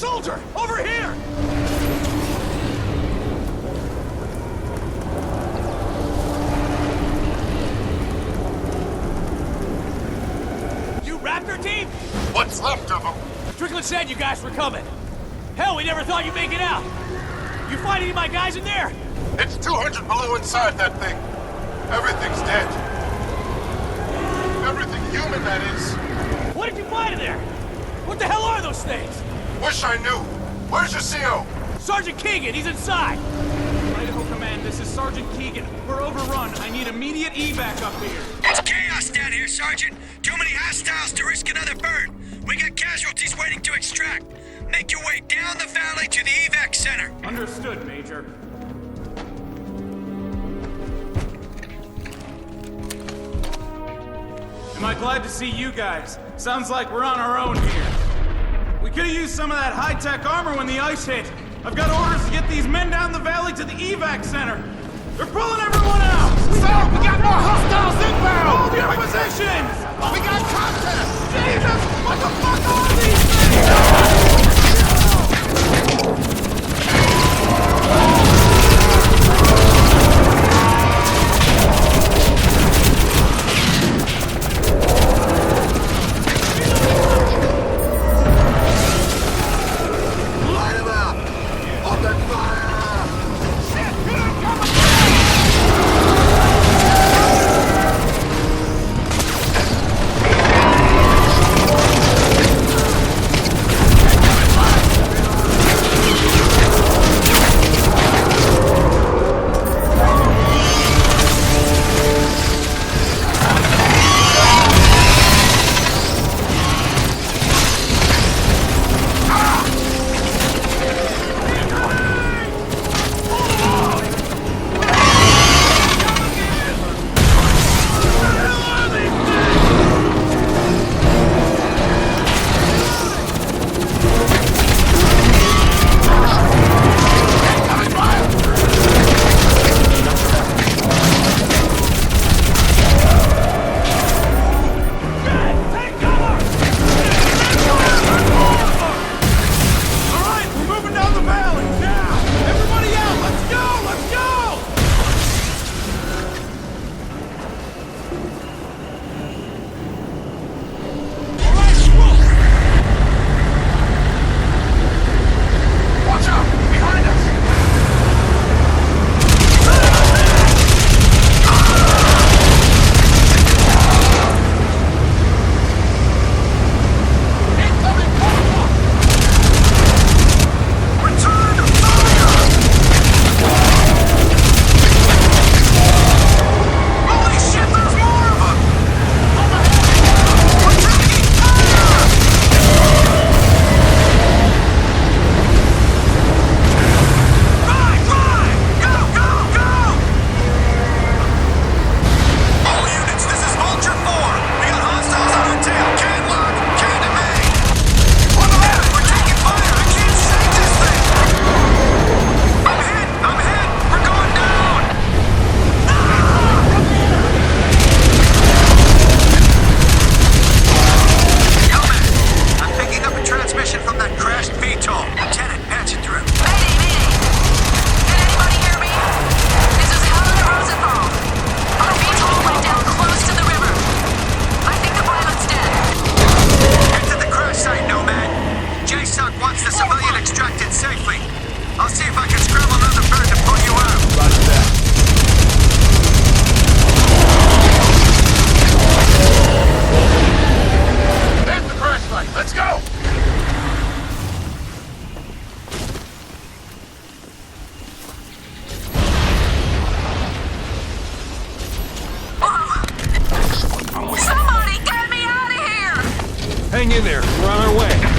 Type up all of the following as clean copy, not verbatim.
soldier! Over here! You Raptor team? What's left of them? Strickland said you guys were coming. Hell, we never thought you'd make it out. You find any of my guys in there? It's 200 below inside that thing. Everything's dead. Everything human, that is. What did you find in there? What the hell are those things? Wish I knew. Where's your CO? Sergeant Keegan, he's inside. Idaho Command, this is Sergeant Keegan. We're overrun. I need immediate evac up here. It's chaos down here, Sergeant. Too many hostiles to risk another burn. We got casualties waiting to extract. Make your way down the valley to the evac center. Understood, Major. Am I glad to see you guys? Sounds like we're on our own here. We could have used some of that high-tech armor when the ice hit. I've got orders to get these men down the valley to the evac center. They're pulling everyone out! Sir, we got more hostiles inbound! Hold your positions! We got contact! Jesus! What the fuck are these things? Hang in there. We're on our way.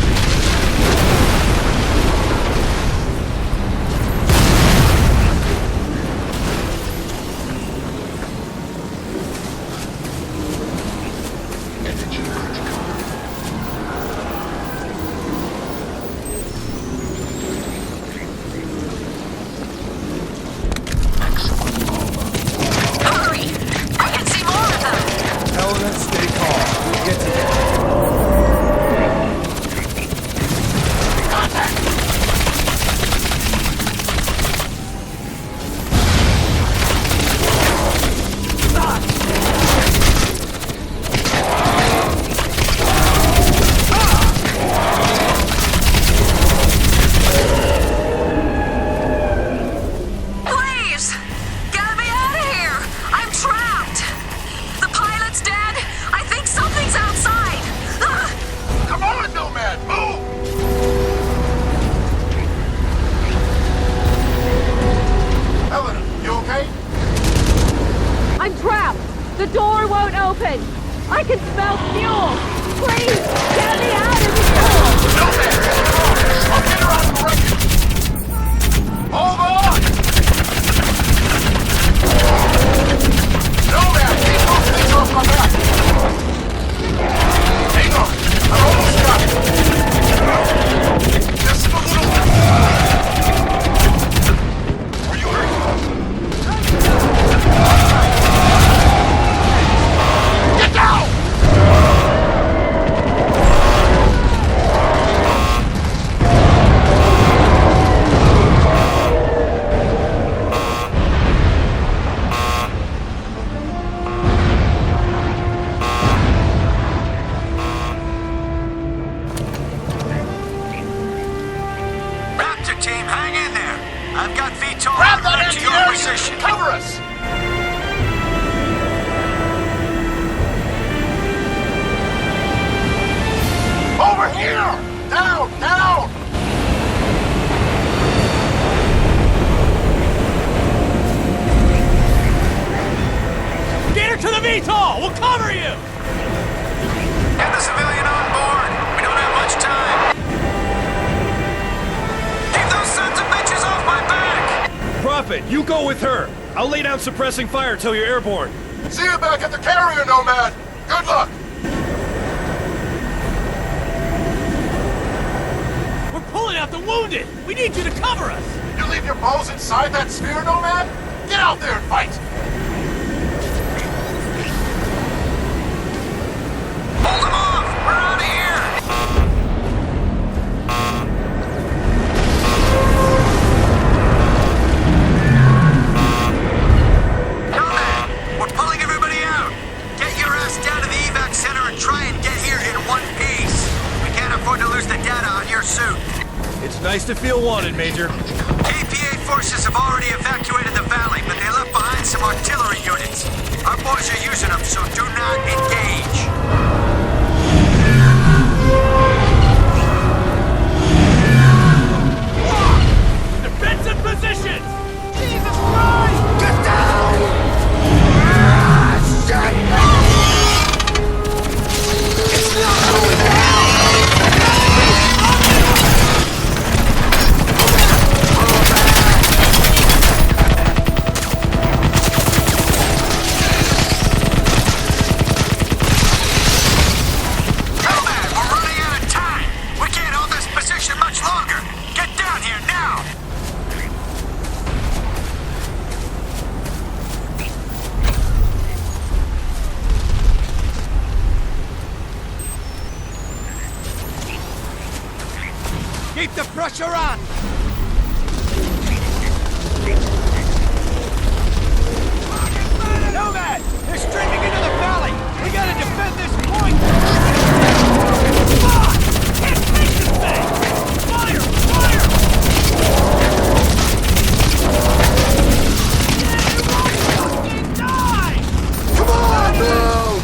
won't open! I can smell fuel! Please, get me out of here! No, man! I'll get her out of the wreckage! Hold on! No, man! Keep those things off my back! Hang on! I almost got it! Just a little... Are you hurt? Get down! Raptor team, hang in there. I've got VTOL Grab en that route to your anti-air position. unit! Cover us! Over here! Down! Down! Get her to the VTOL! We'll cover you! Get the civilian on board. We don't have much time. Keep those sons of bitches off my back! Prophet, you go with her. I'll lay down suppressing fire till you're airborne. See you back at the carrier, Nomad! Good luck! We're pulling out the wounded! We need you to cover us! You leave your balls inside that sphere, Nomad? Get out there and fight! Hold them off! We're out of here! Nomad, we're pulling everybody out. Get your ass down to the evac center and try and get here in one piece. We can't afford to lose the data on your suit. It's nice to feel wanted, Major. KPA forces have already evacuated the valley, but they left behind some artillery units. Our boys are using them, so do not engage. Defensive positions! Jesus Christ! Get down! Nomad, we're running out of time. We can't hold this position much longer. Get down here now. Keep the pressure on! Nomad! They're streaming into the valley! We gotta defend this point! Fuck! Can't take this thing! Fire! Fire! Die! Come on, move!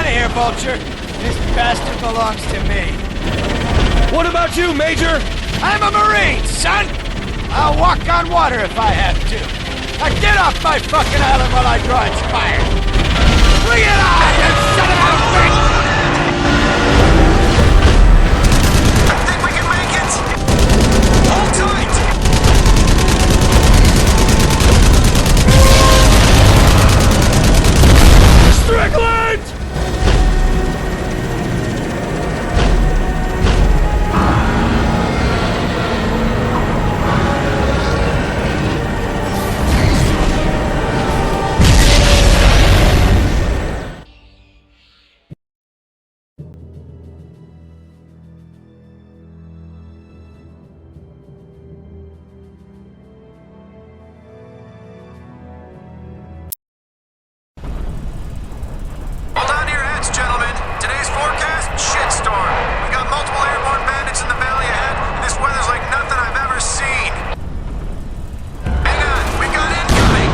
out of here, Vulture. This bastard belongs to me. What about you, Major? I'm a Marine, son! I'll walk on water if I have to. Now get off my fucking island while I draw its fire! Bring it on, you son of a bitch! I think we can make it! Hold tight! Strickland! Hold on to your hats, gentlemen. Today's forecast, shitstorm. We've got multiple airborne bandits in the valley ahead, and this weather's like nothing I've ever seen. Hang on, we got incoming!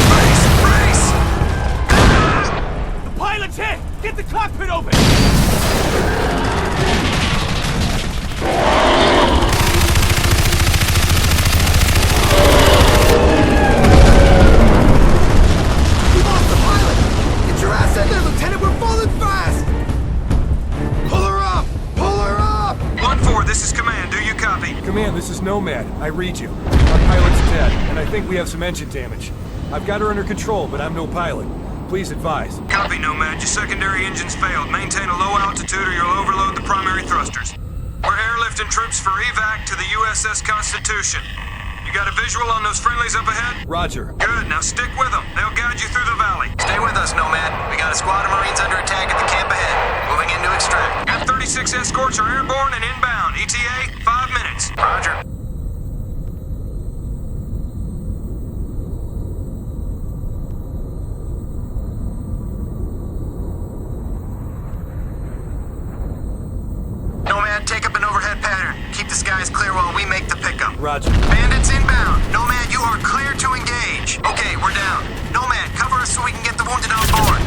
Brace! Brace! The pilot's hit! Get the cockpit open! We lost the pilot! Get your ass in there, Lieutenant! We're falling fast! Pull her up! Pull her up! 1-4, this is command. Do you copy? Command, this is Nomad. I read you. Our pilot's dead, and I think we have some engine damage. I've got her under control, but I'm no pilot. Please advise. Copy, Nomad. Your secondary engines failed. Maintain a low altitude or you'll overload the primary thrusters. We're airlifting troops for evac to the USS Constitution. You got a visual on those friendlies up ahead? Roger. Good, now stick with them. They'll guide you through the valley. Stay with us, Nomad. We got a squad of Marines under attack at the camp ahead. Moving in to extract. F-36 escorts are airborne and inbound. ETA, 5 minutes. Roger. Nomad, take up an overhead pattern. Keep the skies clear while we make the pickup. Roger. Bandits inbound. Nomad, you are clear to engage. Okay, we're down. Nomad, cover us so we can get the wounded on board.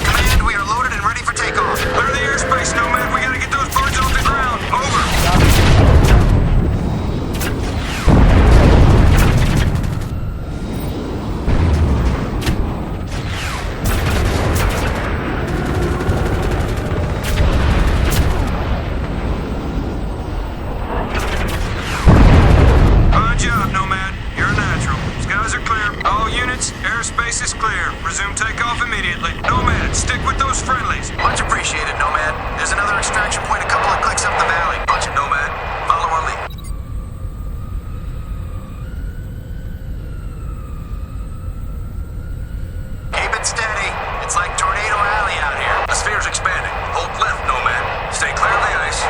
Command, we are loaded and ready for takeoff. Clear the airspace, Nomad. We gotta get those birds off the ground. Over. Good job, Nomad. You're a natural. Skies are clear. All units, airspace is clear. Resume takeoff immediately. Nomad, stick with those friendlies. Much appreciated, Nomad. There's another extraction point a couple of clicks up the valley. Bunch of Nomad. Follow our lead. Keep it steady. It's like Tornado Alley out here. The sphere's expanding. Hold left, Nomad. Stay clear of the ice.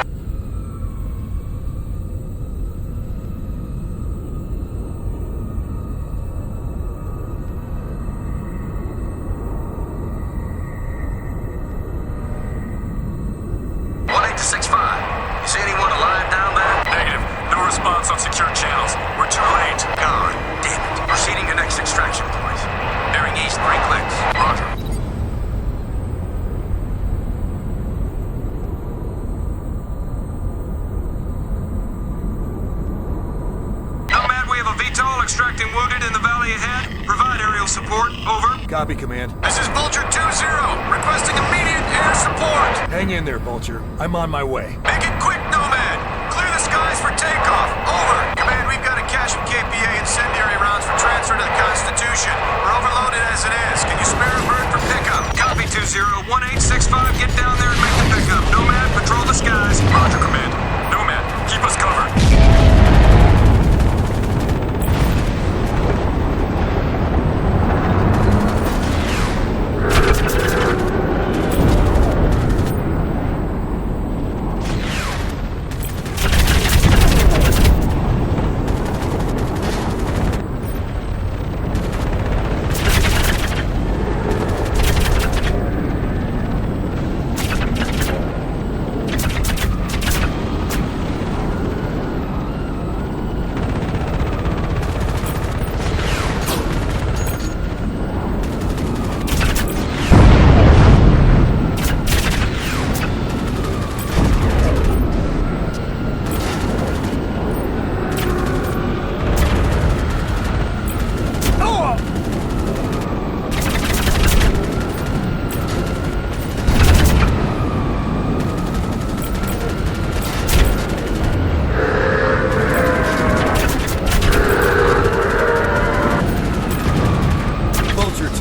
You see anyone alive down there? Negative. No response on secure channels. We're too late. God damn it. Proceeding to next extraction point. Bearing east, 3 clicks. Roger. Nomad, we have a VTOL extracting wounded in the valley ahead. Provide aerial support. Over. Copy, Command. This is Vulture 2-0. Requesting immediate air support. Hang in there, Vulture. I'm on my way. Make it quick, Nomad! Clear the skies for takeoff! Over! Command, we've got a cache of KPA incendiary rounds for transfer to the Constitution. We're overloaded as it is. Can you spare a bird for pickup? Copy 2-0. 1865, get down there and make the pickup. Nomad, patrol the skies. Roger, Command. Nomad, keep us covered.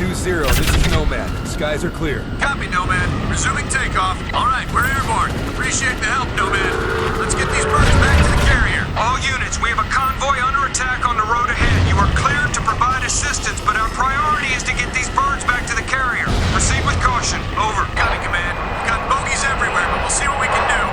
2-0, this is Nomad. Skies are clear. Copy, Nomad. Resuming takeoff. All right, we're airborne. Appreciate the help, Nomad. Let's get these birds back to the carrier. All units, we have a convoy under attack on the road ahead. You are cleared to provide assistance, but our priority is to get these birds back to the carrier. Proceed with caution. Over. Copy, Command. We've got bogies everywhere, but we'll see what we can do.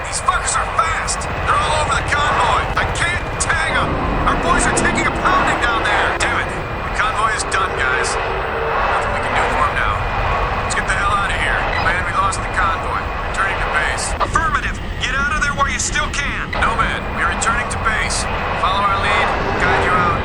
These fuckers are fast! They're all over the convoy! I can't tag them! Our boys are taking a pounding down there! Damn it! The convoy is done, guys. Nothing we can do for them now. Let's get the hell out of here. Command, we lost the convoy. Returning to base. Affirmative! Get out of there while you still can! Nomad, we're returning to base. Follow our lead. We'll guide you out.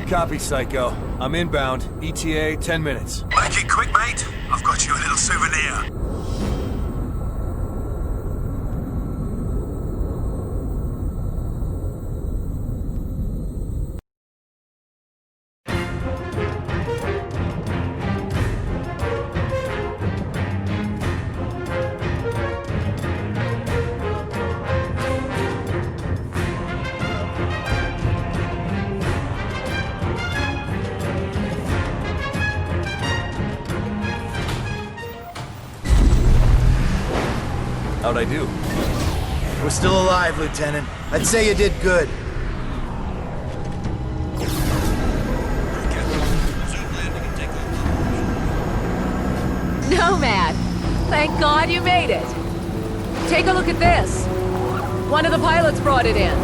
Copy, Psycho. I'm inbound. ETA, 10 minutes. Make it quick, mate. I've got you a little souvenir. How'd I do? We're still alive, Lieutenant. I'd say you did good. Nomad! Thank God you made it! Take a look at this. One of the pilots brought it in.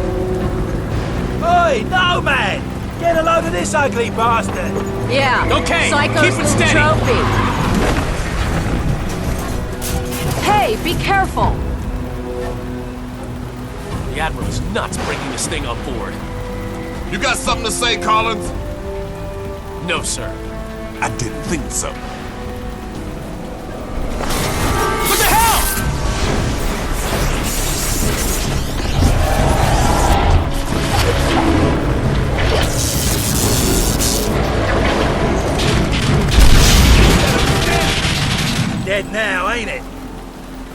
Oi, Nomad! Get a load of this ugly bastard! Yeah. Okay, Psycho's keep it little steady. trophy. Hey, be careful! The Admiral's nuts bringing this thing on board. You got something to say, Collins? No, sir. I didn't think so. What the hell? Dead now, ain't it?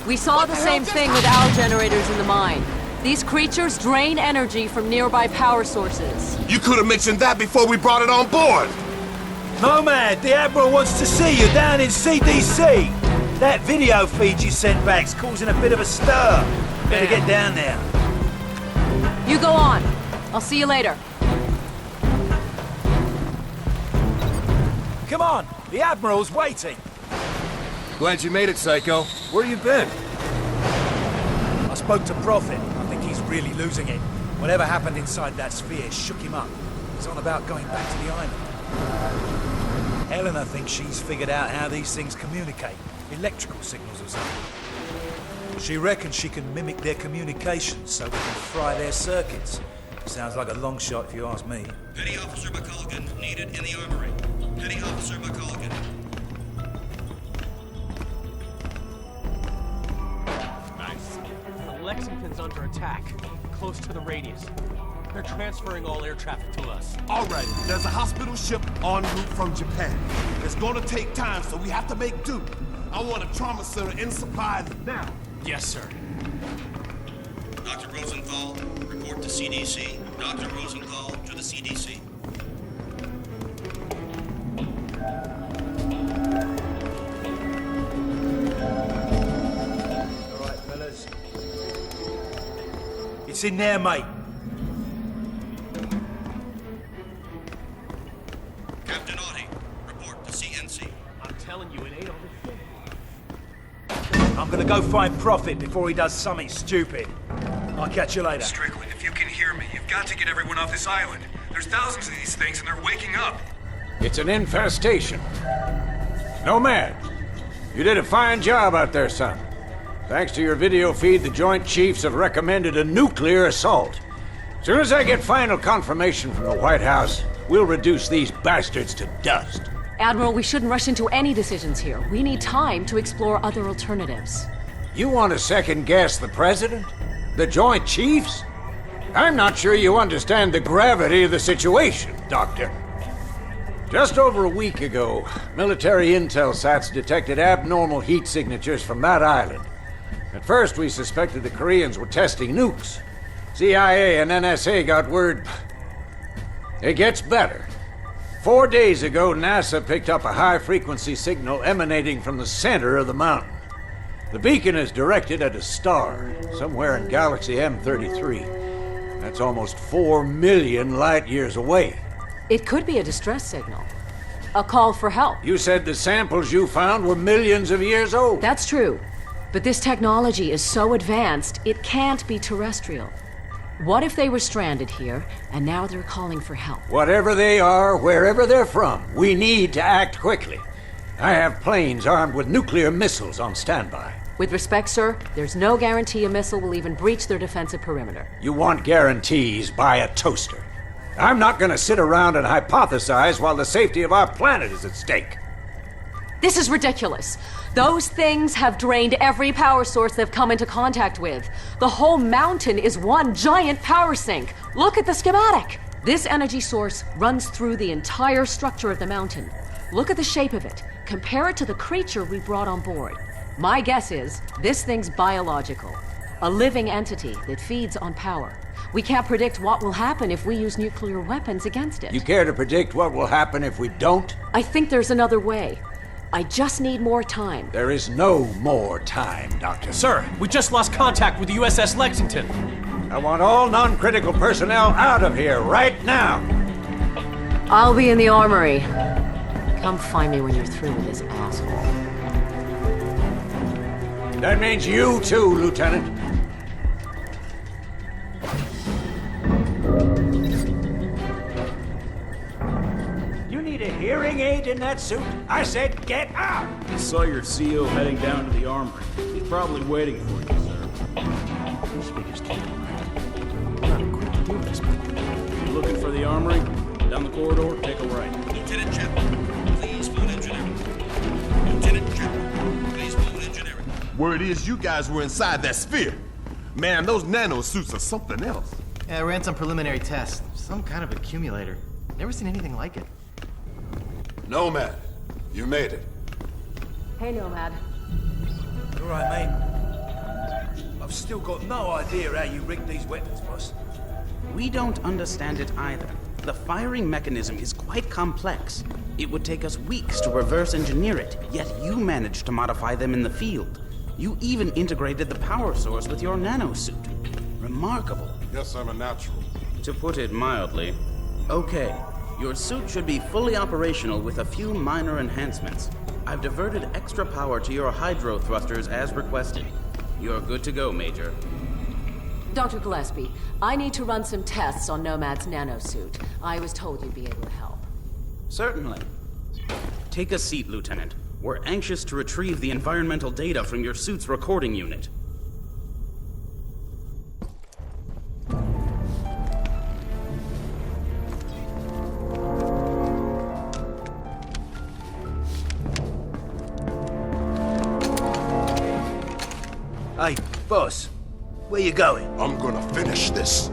We saw the same thing with owl generators in the mine. These creatures drain energy from nearby power sources. You could have mentioned that before we brought it on board. Nomad, the Admiral wants to see you down in CDC. That video feed you sent back's causing a bit of a stir. Better get down there. You go on. I'll see you later. Come on, the Admiral's waiting. Glad you made it, Psycho. Where you been? I spoke to Prophet. I think he's really losing it. Whatever happened inside that sphere shook him up. He's on about going back to the island. Helena thinks she's figured out how these things communicate. Electrical signals or something. She reckons she can mimic their communications so we can fry their circuits. Sounds like a long shot if you ask me. Petty Officer McCulligan needed in the armory. Petty Officer McCulligan. Lexington's under attack, close to the radius. They're transferring all air traffic to us. All right, there's a hospital ship en route from Japan. It's gonna take time, so we have to make do. I want a trauma center in supplies now. Yes, sir. Dr. Rosenthal, report to CDC. Dr. Rosenthal to the CDC. What's in there, mate? Captain Audie, report to CNC. I'm telling you, it ain't all this shit. I'm gonna go find Prophet before he does something stupid. I'll catch you later. Strickland, if you can hear me, you've got to get everyone off this island. There's thousands of these things and they're waking up. It's an infestation. Nomad, you did a fine job out there, son. Thanks to your video feed, the Joint Chiefs have recommended a nuclear assault. As soon as I get final confirmation from the White House, we'll reduce these bastards to dust. Admiral, we shouldn't rush into any decisions here. We need time to explore other alternatives. You want to second-guess the President? The Joint Chiefs? I'm not sure you understand the gravity of the situation, Doctor. Just over a week ago, military intel sats detected abnormal heat signatures from that island. At first, we suspected the Koreans were testing nukes. CIA and NSA got word. It gets better. 4 days ago, NASA picked up a high-frequency signal emanating from the center of the mountain. The beacon is directed at a star, somewhere in Galaxy M33. That's almost 4 million light-years away. It could be a distress signal. A call for help. You said the samples you found were millions of years old. That's true. But this technology is so advanced, it can't be terrestrial. What if they were stranded here, and now they're calling for help? Whatever they are, wherever they're from, we need to act quickly. I have planes armed with nuclear missiles on standby. With respect, sir, there's no guarantee a missile will even breach their defensive perimeter. You want guarantees, buy a toaster. I'm not gonna sit around and hypothesize while the safety of our planet is at stake. This is ridiculous. Those things have drained every power source they've come into contact with. The whole mountain is one giant power sink. Look at the schematic. This energy source runs through the entire structure of the mountain. Look at the shape of it. Compare it to the creature we brought on board. My guess is this thing's biological. A living entity that feeds on power. We can't predict what will happen if we use nuclear weapons against it. You care to predict what will happen if we don't? I think there's another way. I just need more time. There is no more time, Doctor. Sir, we just lost contact with the USS Lexington. I want all non-critical personnel out of here right now. I'll be in the armory. Come find me when you're through with this asshole. That means you too, Lieutenant. You need a hearing aid in that suit? I said get out! I saw your CO heading down to the armory. He's probably waiting for you, sir. You looking for the armory? Down the corridor, take a right. Lieutenant Chapman, please phone engineering. Lieutenant Chapman, please phone engineering. Word is you guys were inside that sphere. Man, those nano suits are something else. Yeah, I ran some preliminary tests. Some kind of accumulator. Never seen anything like it. Nomad, you made it. Hey, Nomad. All right, mate. I've still got no idea how you rigged these weapons, boss. We don't understand it either. The firing mechanism is quite complex. It would take us weeks to reverse engineer it, yet you managed to modify them in the field. You even integrated the power source with your nanosuit. Remarkable. Yes, I'm a natural. To put it mildly. Okay, your suit should be fully operational with a few minor enhancements. I've diverted extra power to your hydro thrusters as requested. You're good to go, Major. Dr. Gillespie, I need to run some tests on Nomad's nanosuit. I was told you'd be able to help. Certainly. Take a seat, Lieutenant. We're anxious to retrieve the environmental data from your suit's recording unit. Hey, boss. Where you going? I'm gonna finish this.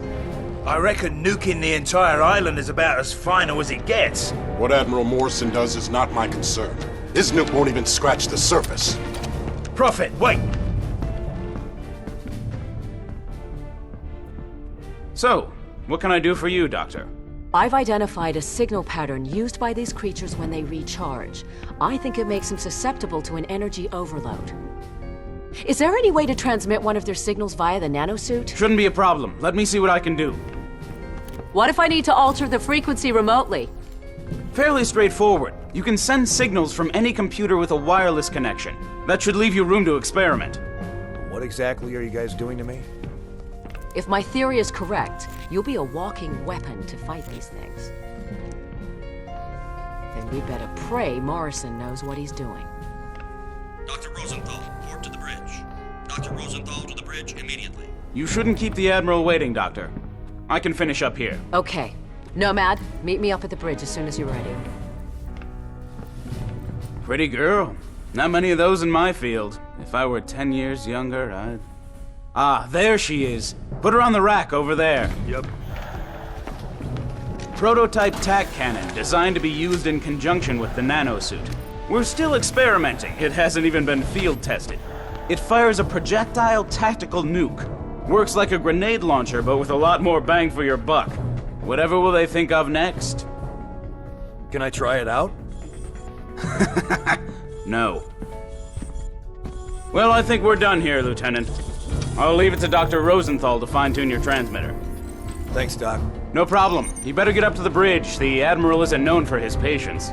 I reckon nuking the entire island is about as final as it gets. What Admiral Morrison does is not my concern. His nuke won't even scratch the surface. Prophet, wait! So, what can I do for you, Doctor? I've identified a signal pattern used by these creatures when they recharge. I think it makes them susceptible to an energy overload. Is there any way to transmit one of their signals via the nanosuit? Shouldn't be a problem. Let me see what I can do. What if I need to alter the frequency remotely? Fairly straightforward. You can send signals from any computer with a wireless connection. That should leave you room to experiment. What exactly are you guys doing to me? If my theory is correct, you'll be a walking weapon to fight these things. Then we better pray Morrison knows what he's doing. Dr. Rosenthal, port to the bridge. Dr. Rosenthal to the bridge immediately. You shouldn't keep the Admiral waiting, Doctor. I can finish up here. Okay. Nomad, meet me up at the bridge as soon as you're ready. Pretty girl. Not many of those in my field. If I were 10 years younger, I'd... Ah, there she is. Put her on the rack over there. Yep. Prototype tac cannon designed to be used in conjunction with the nanosuit. We're still experimenting. It hasn't even been field tested. It fires a projectile tactical nuke. Works like a grenade launcher, but with a lot more bang for your buck. Whatever will they think of next? Can I try it out? No. Well, I think we're done here, Lieutenant. I'll leave it to Dr. Rosenthal to fine-tune your transmitter. Thanks, Doc. No problem. You better get up to the bridge. The Admiral isn't known for his patience.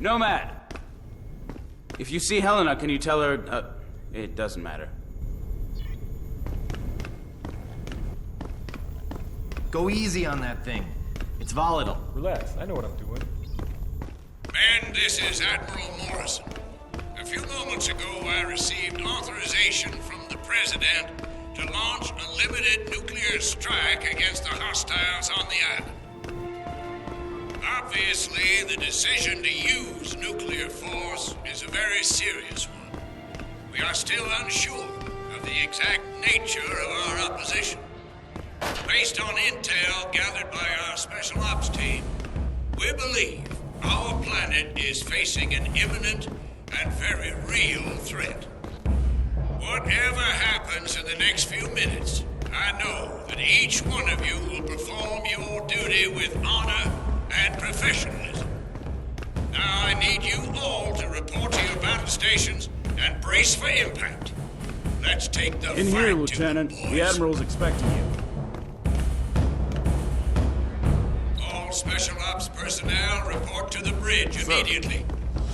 Nomad! If you see Helena, can you tell her... it doesn't matter. Go easy on that thing. It's volatile. Relax, I know what I'm doing. Men, this is Admiral Morrison. A few moments ago, I received authorization from the President to launch a limited nuclear strike against the hostiles on the island. Obviously, the decision to use nuclear force is a very serious one. We are still unsure of the exact nature of our opposition. Based on intel gathered by our Special Ops team, we believe our planet is facing an imminent and very real threat. Whatever happens in the next few minutes, I know that each one of you will perform your duty with honor and professionalism. Now I need you all to report to your battle stations and brace for impact. Let's take the In fight here, to Lieutenant. the boys. The Admiral's expecting you. All Special Ops personnel report to the bridge immediately.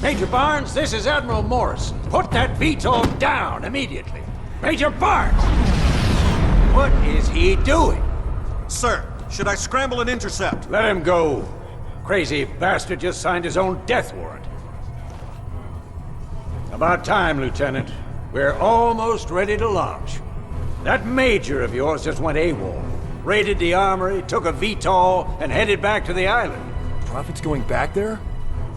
Major Barnes, this is Admiral Morrison. Put that VTOL down immediately. Major Barnes! What is he doing? Sir, should I scramble and intercept? Let him go. Crazy bastard just signed his own death warrant. About time, Lieutenant. We're almost ready to launch. That major of yours just went AWOL. Raided the armory, took a VTOL, and headed back to the island. Prophet's going back there?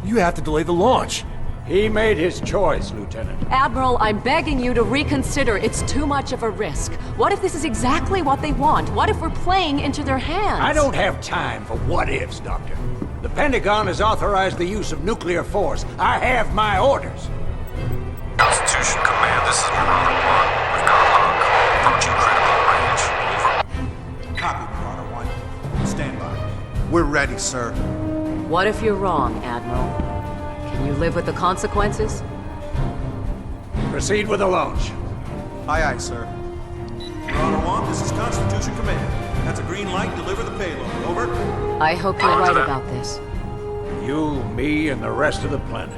You have to delay the launch. He made his choice, Lieutenant. Admiral, I'm begging you to reconsider. It's too much of a risk. What if this is exactly what they want? What if we're playing into their hands? I don't have time for what-ifs, Doctor. The Pentagon has authorized the use of nuclear force. I have my orders. Constitution Command, this is Marauder 1. We've got a log. Approaching critical range. Over. Copy, Marauder 1. Stand by. We're ready, sir. What if you're wrong, Admiral? Can you live with the consequences? Proceed with the launch. Aye, aye, sir. Marauder 1, this is Constitution Command. That's a green light. Deliver the payload. Over. I hope you're right about this. You, me, and the rest of the planet.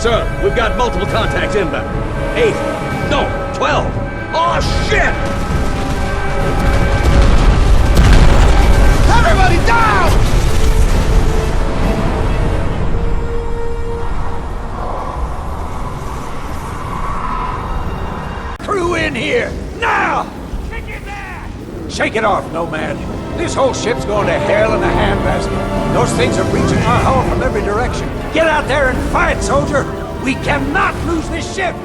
Sir, we've got multiple contacts inbound. 8. No, 12. Oh, shit! Everybody down! Crew in here, now! Shake it off, Nomad. This whole ship's going to hell in a handbasket. Those things are reaching our hull from every direction. Get out there and fight, soldier! We cannot lose this ship!